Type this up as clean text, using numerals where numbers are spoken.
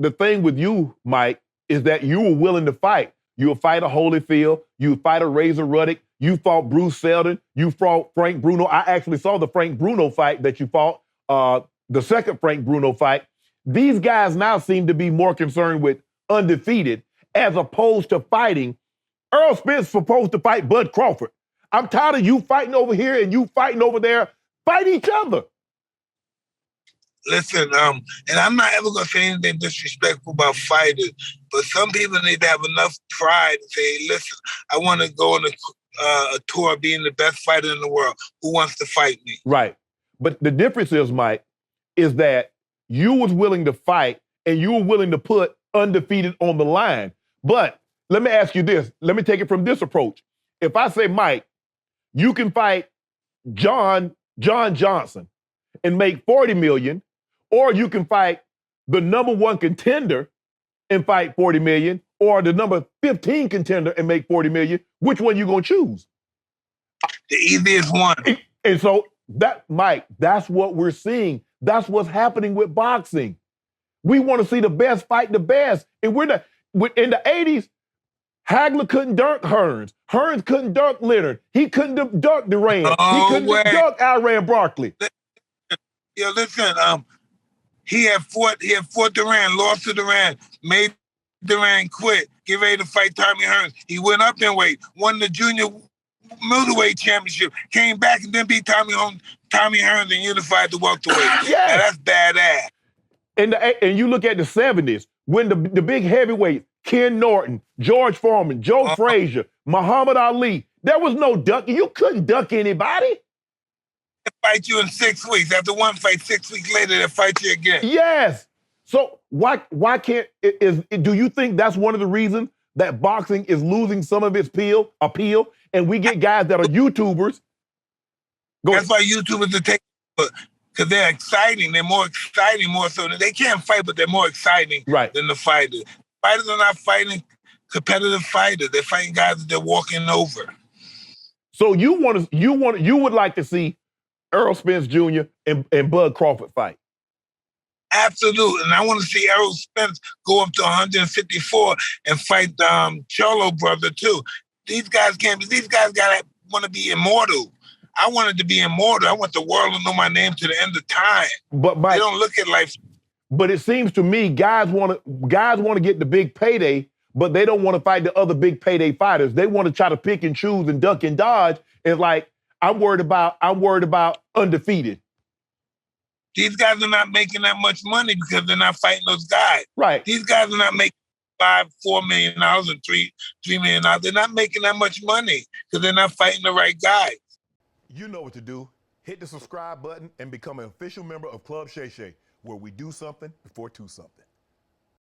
The thing with you, Mike, is that you were willing to fight. You'll fight a Holyfield. You fight a Razor Ruddock. You fought Bruce Seldon. You fought Frank Bruno. I actually saw the Frank Bruno fight that you fought, the second Frank Bruno fight. These guys now seem to be more concerned with undefeated as opposed to fighting. Errol Spence is supposed to fight Bud Crawford. I'm tired of you fighting over here and you fighting over there. Fight each other. Listen, and I'm not ever going to say anything disrespectful about fighters, but some people need to have enough pride to say, listen, I want to go on a tour being the best fighter in the world. Who wants to fight me? Right. But the difference is, Mike, is that you was willing to fight and you were willing to put undefeated on the line. But let me ask you this. Let me take it from this approach. If I say, Mike, you can fight John Johnson and make $40 million, or you can fight the number 1 contender and fight $40 million, or the number 15 contender and make $40 million, which one you gonna choose? The easiest one. And so that, Mike, that's what we're seeing. That's what's happening with boxing. We want to see the best fight the best. And in the 80s, Hagler couldn't dunk Hearns. Hearns couldn't dunk Leonard. He couldn't dunk Duran. He couldn't dunk Iran Barkley. Yeah, listen, he had fought Duran, lost to Duran, made Duran quit, get ready to fight Tommy Hearns. He went up in weight, won the junior middleweight championship, came back and then beat Tommy Hearns and unified the welterweight. Yeah, that's badass. And you look at the 70s, when the big heavyweights, Ken Norton, George Foreman, Joe Frazier, Muhammad Ali, there was no ducking. You couldn't duck anybody. They fight you in 6 weeks. After one fight, 6 weeks later, they fight you again. Yes. So why can't, do you think that's one of the reasons that boxing is losing some of its appeal, and we get guys that are YouTubers? That's why YouTubers are taking, because they're exciting. They're more exciting, more so. They can't fight, but they're more exciting than the fighters. Fighters are not fighting competitive fighters. They're fighting guys that they're walking over. So you would like to see Errol Spence Jr. and Bud Crawford fight? Absolutely. And I want to see Errol Spence go up to 154 and fight Charlo brother too. These guys gotta want to be immortal. I wanted to be immortal. I want the world to know my name to the end of time. But they don't look at life. But it seems to me guys want to get the big payday, but they don't want to fight the other big payday fighters. They want to try to pick and choose and duck and dodge. It's like, I'm worried about undefeated. These guys are not making that much money because they're not fighting those guys. Right. These guys are not making $4 million and $3 million. They're not making that much money because they're not fighting the right guys. You know what to do. Hit the subscribe button and become an official member of Club Shay Shay, where we do something before two something.